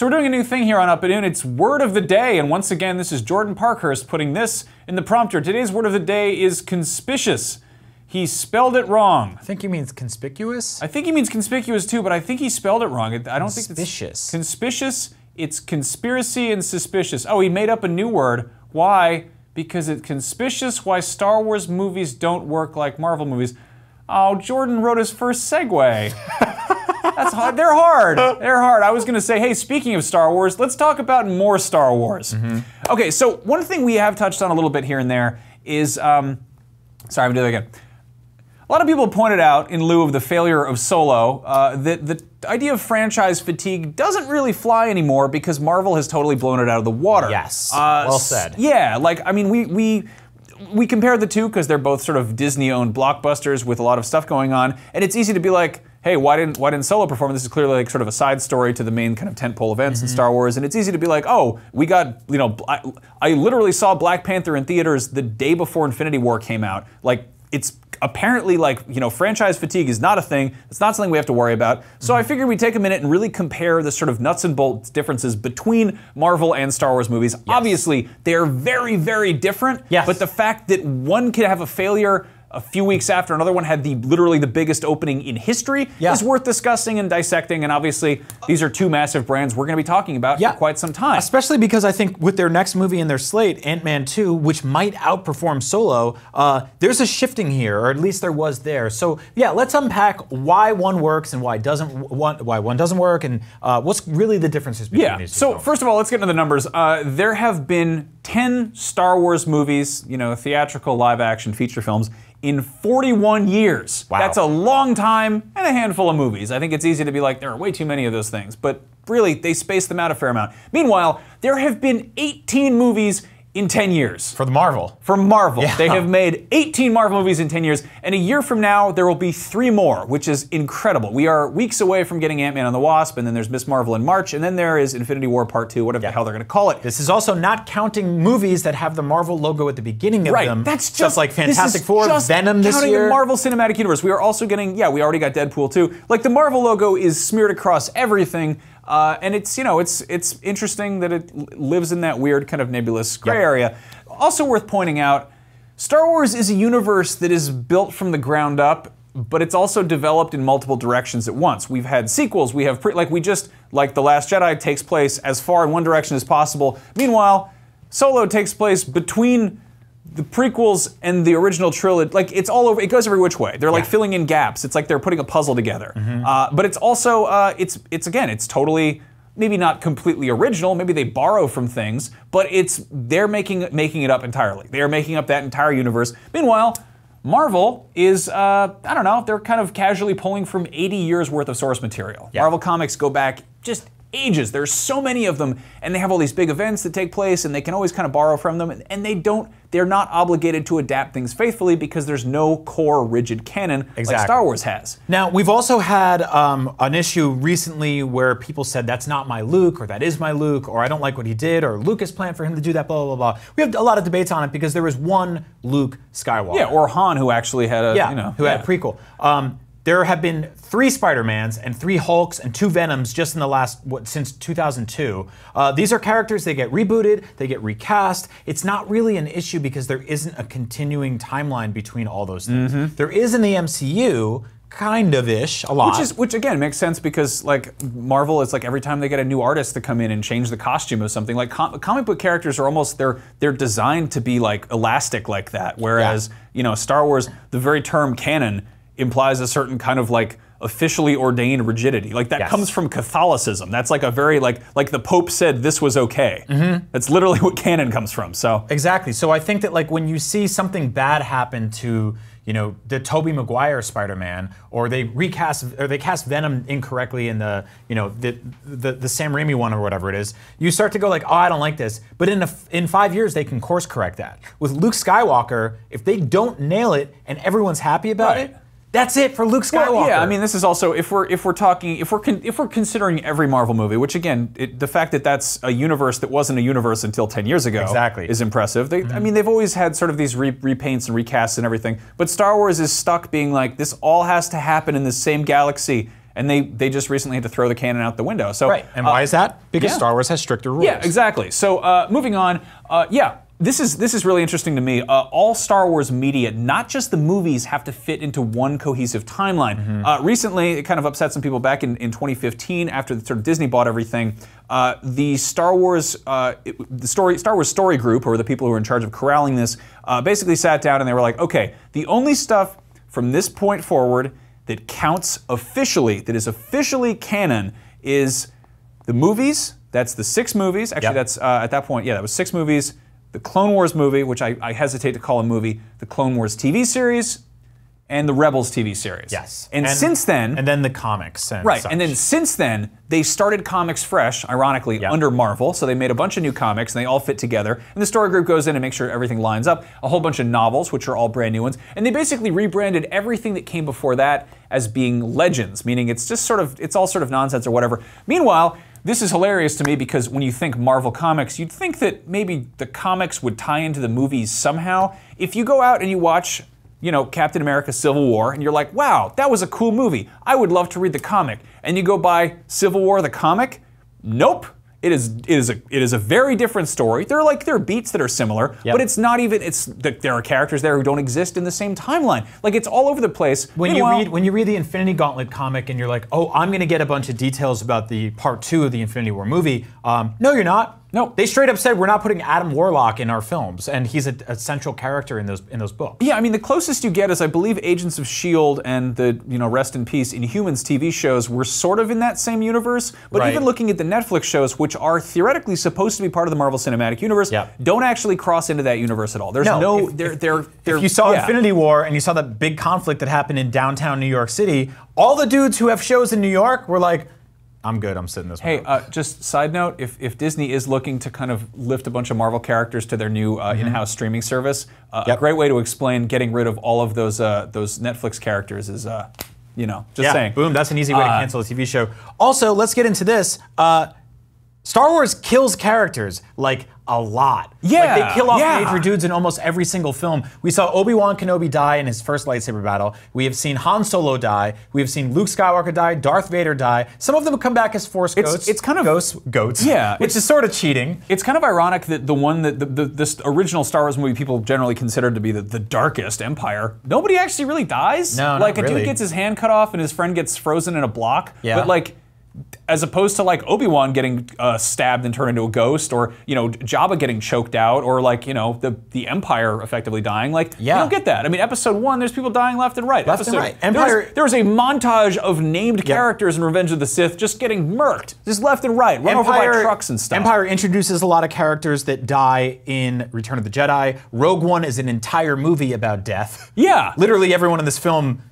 So we're doing a new thing here on Up and In. It's Word of the Day, and once again, this is Jordan Parkhurst putting this in the prompter. Today's Word of the Day is conspicuous. He spelled it wrong. I think he means conspicuous? I think he means conspicuous too, but I think he spelled it wrong. I don't think it's... Conspicuous. Conspicuous, it's conspiracy and suspicious. Oh, he made up a new word. Why? Because it's conspicuous why Star Wars movies don't work like Marvel movies. Oh, Jordan wrote his first segue. That's hard. They're hard. They're hard. I was going to say, hey, speaking of Star Wars, let's talk about more Star Wars. Okay, so one thing we have touched on a little bit here and there is, sorry, I'm going to do that again. A lot of people pointed out, in lieu of the failure of Solo, that the idea of franchise fatigue doesn't really fly anymore because Marvel has totally blown it out of the water. Yes, well said. Yeah, like, I mean, we compared the two because they're both sort of Disney-owned blockbusters with a lot of stuff going on, and it's easy to be like, hey, why didn't Solo perform? This is clearly like sort of a side story to the main kind of tentpole events in Star Wars, and it's easy to be like, oh, we got, you know, I literally saw Black Panther in theaters the day before Infinity War came out. Like, it's apparently, like, you know, franchise fatigue is not a thing. It's not something we have to worry about. So I figured we'd take a minute and really compare the sort of nuts and bolts differences between Marvel and Star Wars movies. Yes. Obviously, they're very, very different. Yes. But the fact that one could have a failure a few weeks after another one had literally the biggest opening in history is worth discussing and dissecting, and obviously these are two massive brands we're going to be talking about for quite some time. Especially because I think with their next movie in their slate, Ant-Man 2, which might outperform Solo, there's a shifting here, or at least there was there. So yeah, let's unpack why one works and why one doesn't work, and what's really the differences between these two. So first of all, let's get into the numbers. There have been 10 Star Wars movies, you know, theatrical, live-action, feature films, in 41 years. Wow. That's a long time and a handful of movies. I think it's easy to be like, there are way too many of those things, but really, they space them out a fair amount. Meanwhile, there have been 18 movies in 10 years. For the Marvel. For Marvel. Yeah. They have made 18 Marvel movies in 10 years, and a year from now, there will be 3 more, which is incredible. We are weeks away from getting Ant-Man and the Wasp, and then there's Ms. Marvel in March, and then there is Infinity War Part 2, whatever the hell they're gonna call it. This is also not counting movies that have the Marvel logo at the beginning of them. That's just stuff like Fantastic Four, Venom this year. Counting the Marvel Cinematic Universe. We are also getting, we already got Deadpool 2. Like, the Marvel logo is smeared across everything. And it's, you know, it's interesting that it lives in that weird kind of nebulous gray area. Also worth pointing out, Star Wars is a universe that is built from the ground up, but it's also developed in multiple directions at once. We've had sequels, we have, like The Last Jedi takes place as far in one direction as possible. Meanwhile, Solo takes place between the prequels and the original trilogy. Like, it's all over, it goes every which way. They're like filling in gaps. It's like they're putting a puzzle together. But it's also, it's totally, maybe not completely original, maybe they borrow from things, but they're making it up entirely. They are making up that entire universe. Meanwhile, Marvel is, I don't know, they're kind of casually pulling from 80 years worth of source material. Marvel comics go back just ages. There's so many of them, and they have all these big events that take place, and they can always kind of borrow from them, and they're not obligated to adapt things faithfully because there's no core rigid canon like Star Wars has. Now, we've also had an issue recently where people said, that's not my Luke, or that is my Luke, or I don't like what he did, or Lucas planned for him to do that, blah, blah, blah. We have a lot of debates on it because there was one Luke Skywalker. Yeah, or Han, who actually had a, who had a prequel. There have been 3 Spider-Mans and 3 Hulks and 2 Venoms just in the last, since 2002. These are characters, they get rebooted, they get recast. It's not really an issue because there isn't a continuing timeline between all those things. There is in the MCU, kind of-ish, a lot. Which again makes sense because, like, Marvel is like every time they get a new artist to come in and change the costume of something, like comic book characters are almost, they're designed to be like elastic like that, whereas you know, Star Wars, the very term canon implies a certain kind of like officially ordained rigidity. Like that comes from Catholicism. That's like a very like the Pope said this was okay. That's literally what canon comes from. So exactly. So I think that like when you see something bad happen to, you know, the Tobey Maguire Spider-Man, or they cast Venom incorrectly in the, you know, the Sam Raimi one or whatever it is, you start to go like, oh, I don't like this. But in 5 years they can course correct that. With Luke Skywalker, if they don't nail it and everyone's happy about it, that's it for Luke Skywalker. Well, yeah, I mean, this is also if we're considering every Marvel movie, which again, the fact that that's a universe that wasn't a universe until 10 years ago is impressive. I mean, they've always had sort of these repaints and recasts and everything, but Star Wars is stuck being like, this all has to happen in the same galaxy and they just recently had to throw the canon out the window. So right, and why is that? Because Star Wars has stricter rules. Yeah, exactly. So moving on, This is really interesting to me. All Star Wars media, not just the movies, have to fit into one cohesive timeline. Recently, it kind of upset some people back in 2015 after sort of Disney bought everything. The Star Wars Story Group, or the people who are in charge of corralling this, basically sat down and they were like, okay, the only stuff from this point forward that counts officially, that is officially canon, is the movies. That's the 6 movies. Actually, that's at that point, that was 6 movies. The Clone Wars movie, which I hesitate to call a movie, the Clone Wars TV series, and the Rebels TV series. Yes. And since then... And then the comics and Right, such. and then since then, they started Comics Fresh, ironically, under Marvel, so they made a bunch of new comics, and they all fit together, and the story group goes in and makes sure everything lines up, a whole bunch of novels, which are all brand new ones, and they basically rebranded everything that came before that as being Legends, meaning it's just sort of, it's all sort of nonsense or whatever. Meanwhile, this is hilarious to me because when you think Marvel Comics, you'd think that maybe the comics would tie into the movies somehow. If you go out and you watch, Captain America Civil War, and you're like, wow, that was a cool movie. I would love to read the comic. And you go buy Civil War the comic, nope. It is a very different story. There are beats that are similar, but it's not even. There are characters there who don't exist in the same timeline. Like it's all over the place. When you read the Infinity Gauntlet comic and you're like, oh, I'm going to get a bunch of details about the part 2 of the Infinity War movie. No, you're not. No, they straight up said we're not putting Adam Warlock in our films, and he's a central character in those books. Yeah, I mean the closest you get is I believe Agents of S.H.I.E.L.D. and the Rest in Peace Inhumans TV shows were sort of in that same universe, but even looking at the Netflix shows, which are theoretically supposed to be part of the Marvel Cinematic Universe, don't actually cross into that universe at all. There's if you saw Infinity War and you saw that big conflict that happened in downtown New York City, all the dudes who have shows in New York were like, I'm good, I'm sitting this one. Hey, just side note, if Disney is looking to kind of lift a bunch of Marvel characters to their new in-house streaming service, a great way to explain getting rid of all of those Netflix characters is, just saying. Boom, that's an easy way to cancel a TV show. Also, let's get into this. Star Wars kills characters, like, a lot. Like, they kill off major dudes in almost every single film. We saw Obi-Wan Kenobi die in his first lightsaber battle. We have seen Han Solo die. We have seen Luke Skywalker die, Darth Vader die. Some of them come back as Force ghosts. It's kind of... Goats. Yeah. Which is sort of cheating. It's kind of ironic that the one that this original Star Wars movie people generally considered to be the darkest Empire, nobody actually really dies. No, like, not really. A dude gets his hand cut off and his friend gets frozen in a block. Yeah. But, like, as opposed to like Obi-Wan getting stabbed and turned into a ghost, or Jabba getting choked out, or like the Empire effectively dying. Like you don't get that. I mean, Episode 1, there's people dying left and right. Empire. There was a montage of named characters in Revenge of the Sith just getting murked, just left and right, run over by trucks and stuff. Empire introduces a lot of characters that die in Return of the Jedi. Rogue One is an entire movie about death. Yeah, literally everyone in this film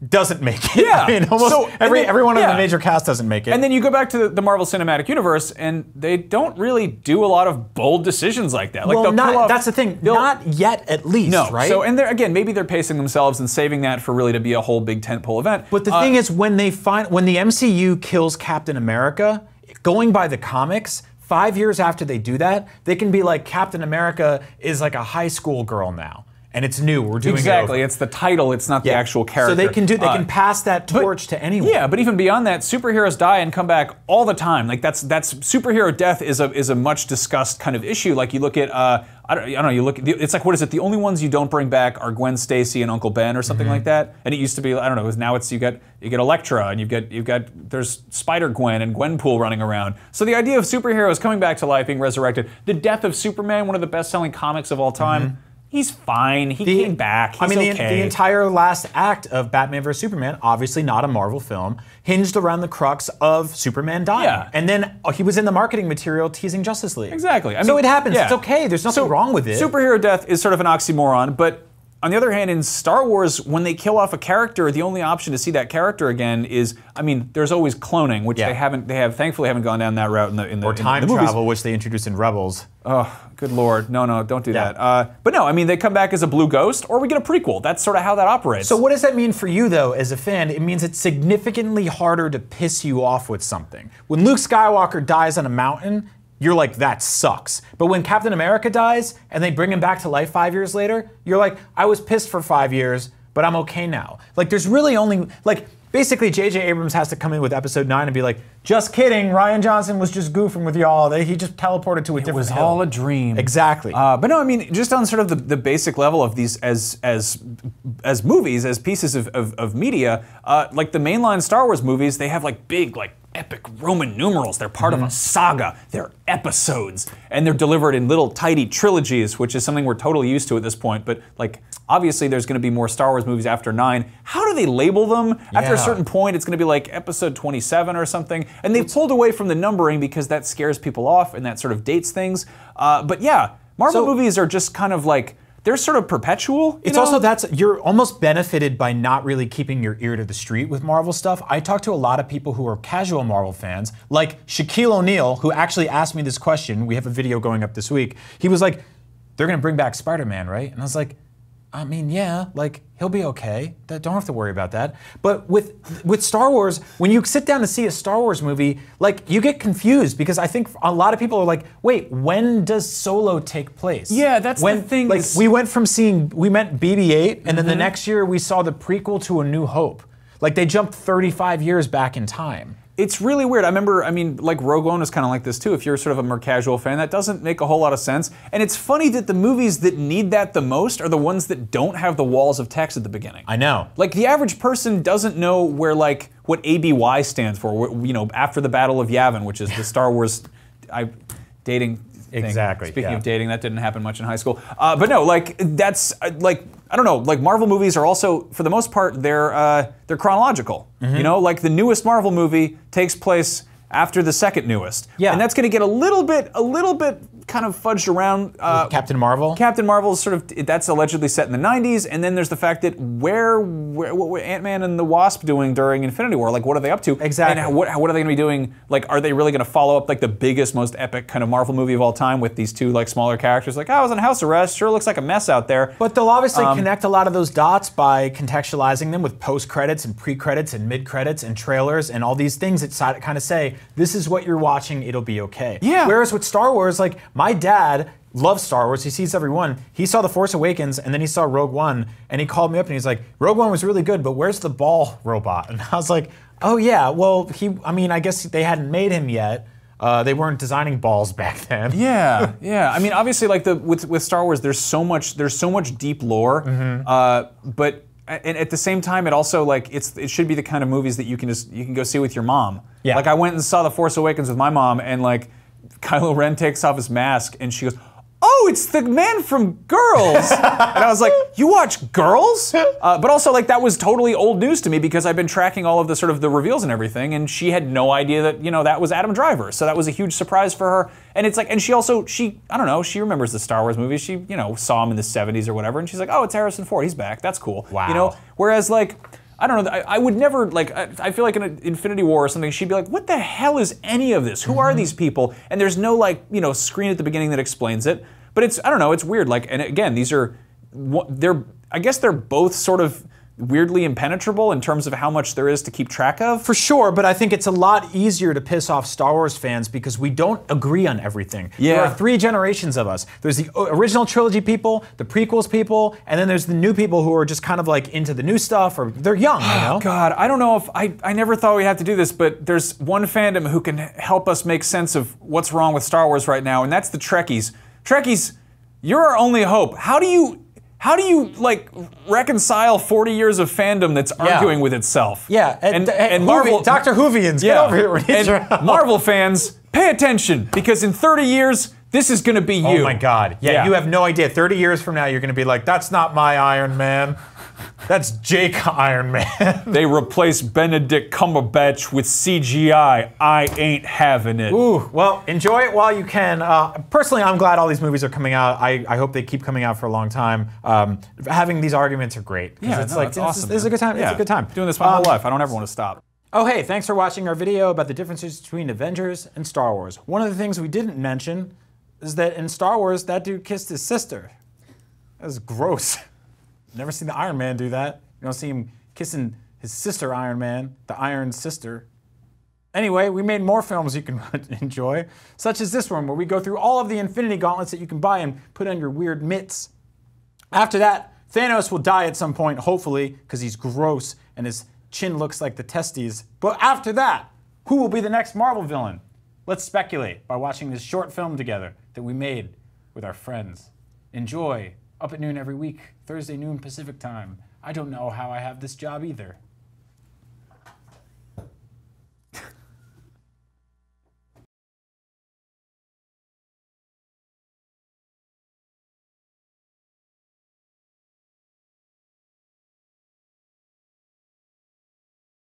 doesn't make it. Yeah. I mean, almost everyone in the major cast doesn't make it. And then you go back to the Marvel Cinematic Universe, and they don't really do a lot of bold decisions like that. Like well, that's the thing. Not yet, at least, right? So, and again, maybe they're pacing themselves and saving that for really to be a whole big tentpole event. But the thing is, when the MCU kills Captain America, going by the comics, 5 years after they do that, they can be like, Captain America is like a high school girl now. And it's new. We're doing exactly. It's the title. It's not the actual character. So they can pass that torch to anyone. Yeah, but even beyond that, superheroes die and come back all the time. Like that's superhero death is a much discussed kind of issue. Like you look at I don't know. You look at it's like, what is it? The only ones you don't bring back are Gwen Stacy and Uncle Ben or something like that. And it used to be, I don't know. Now it's you get Elektra and you've got there's Spider Gwen and Gwenpool running around. So the idea of superheroes coming back to life, being resurrected, the death of Superman, one of the best-selling comics of all time. He's fine. He came back. He's the entire last act of Batman vs Superman, obviously not a Marvel film, hinged around the crux of Superman dying. Yeah. And then he was in the marketing material teasing Justice League. Exactly. So it happens. It's okay. There's nothing wrong with it. Superhero death is sort of an oxymoron, but on the other hand, in Star Wars, when they kill off a character, the only option to see that character again is, I mean, there's always cloning, which they thankfully haven't gone down that route in the or time travel, which they introduced in Rebels. Oh, good lord. No, don't do that. But no, I mean, they come back as a blue ghost, or we get a prequel. That's sort of how that operates. So what does that mean for you, though, as a fan? It means it's significantly harder to piss you off with something. When Luke Skywalker dies on a mountain, you're like, that sucks. But when Captain America dies, and they bring him back to life 5 years later, you're like, I was pissed for 5 years, but I'm okay now. Like, there's really only, like, basically J.J. Abrams has to come in with episode 9 and be like, just kidding, Rian Johnson was just goofing with y'all. He just teleported to a different It was hill. all a dream. Exactly. But no, I mean, just on sort of the basic level of these as movies, as pieces of media, like the mainline Star Wars movies, they have like big, like epic Roman numerals. They're part of a saga. They're episodes. And they're delivered in little tidy trilogies, which is something we're totally used to at this point. But like, obviously there's going to be more Star Wars movies after 9. How do they label them? After a certain point, it's going to be like episode 27 or something. And they've pulled away from the numbering because that scares people off and that sort of dates things. But yeah, Marvel movies are just kind of like, they're sort of perpetual. It's also you're almost benefited by not really keeping your ear to the street with Marvel stuff. I talked to a lot of people who are casual Marvel fans, like Shaquille O'Neal, who actually asked me this question. We have a video going up this week. He was like, they're gonna bring back Spider-Man, right? And I was like, I mean, yeah, like, he'll be okay. Don't have to worry about that. But with Star Wars, when you sit down to see a Star Wars movie, like, you get confused because I think a lot of people are like, wait, when does Solo take place? Yeah, that's the thing. Like, we met BB-8, and then the next year we saw the prequel to A New Hope. Like, they jumped 35 years back in time. It's really weird. I remember, I mean, like Rogue One was kind of like this too. If you're sort of a more casual fan, that doesn't make a whole lot of sense. And it's funny that the movies that need that the most are the ones that don't have the walls of text at the beginning. I know. Like the average person doesn't know where like what ABY stands for. You know, after the Battle of Yavin, which is the Star Wars dating thing. Exactly. Speaking of dating, that didn't happen much in high school. But no, like that's like. I don't know, like Marvel movies are also, for the most part, they're chronological. You know, like the newest Marvel movie takes place after the second newest. Yeah. And that's going to get a little bit kind of fudged around. Captain Marvel? Captain Marvel is sort of, that's allegedly set in the 90s, and then there's the fact that what were Ant-Man and the Wasp doing during Infinity War? Like, what are they up to? Exactly. And what are they going to be doing? Like, are they really going to follow up like the biggest, most epic kind of Marvel movie of all time with these two like smaller characters? Like, I was on house arrest, sure looks like a mess out there. But they'll obviously connect a lot of those dots by contextualizing them with post-credits and pre-credits and mid-credits and trailers and all these things that kind of say, this is what you're watching, it'll be okay. Yeah. Whereas with Star Wars, like, my dad loves Star Wars, he sees every one. He saw The Force Awakens and then he saw Rogue One and he called me up and he's like, Rogue One was really good, but where's the ball robot? And I was like, oh yeah, well, I guess they hadn't made him yet. They weren't designing balls back then. Yeah, yeah. I mean, obviously, like with Star Wars, there's so much deep lore, but and at the same time, it also like it should be the kind of movies that you can go see with your mom. Yeah. Like I went and saw The Force Awakens with my mom, and like Kylo Ren takes off his mask, and she goes, "Oh, it's the man from Girls," and I was like, "You watch Girls?" But also, like that was totally old news to me because I've been tracking all of the sort of the reveals and everything, and she had no idea that that was Adam Driver. So that was a huge surprise for her. And it's like, and she I don't know, she remembers the Star Wars movies. She saw him in the '70s or whatever, and she's like, "Oh, it's Harrison Ford. He's back. That's cool." Wow. Whereas like, I don't know, I would never, like, I feel like in an Infinity War or something, she'd be like, what the hell is any of this? Who are these people? And there's no, like, screen at the beginning that explains it. But it's, I don't know, it's weird. Like, and again, I guess they're both sort of weirdly impenetrable in terms of how much there is to keep track of. For sure, but I think it's a lot easier to piss off Star Wars fans because we don't agree on everything. Yeah. There are 3 generations of us. There's the original trilogy people, the prequels people, and then there's the new people who are just kind of like into the new stuff, or they're young, God, I don't know if, I never thought we'd have to do this, but there's one fandom who can help us make sense of what's wrong with Star Wars right now, and that's the Trekkies. Trekkies, you're our only hope. How do you like reconcile 40 years of fandom that's arguing with itself? Yeah, and Marvel, Dr. Whovians, get over here. And Marvel fans, pay attention because in 30 years this is going to be you. Oh my God! Yeah, you have no idea. 30 years from now, you're going to be like, "That's not my Iron Man. That's Jake Iron Man." They replaced Benedict Cumberbatch with CGI. I ain't having it. Ooh, well, enjoy it while you can. Personally, I'm glad all these movies are coming out. I hope they keep coming out for a long time. Having these arguments are great. Yeah, it's awesome. It's a good time. Yeah. It's a good time. Doing this my whole life. I don't ever want to stop. Oh, hey, thanks for watching our video about the differences between Avengers and Star Wars. One of the things we didn't mention is that in Star Wars, that dude kissed his sister. That was gross. Never seen the Iron Man do that. You don't see him kissing his sister Iron Man, the Iron Sister. Anyway, we made more films you can enjoy, such as this one, where we go through all of the Infinity Gauntlets that you can buy and put on your weird mitts. After that, Thanos will die at some point, hopefully, because he's gross and his chin looks like the testes. But after that, who will be the next Marvel villain? Let's speculate by watching this short film together that we made with our friends. Enjoy. Up at noon every week, Thursday noon Pacific time. I don't know how I have this job either.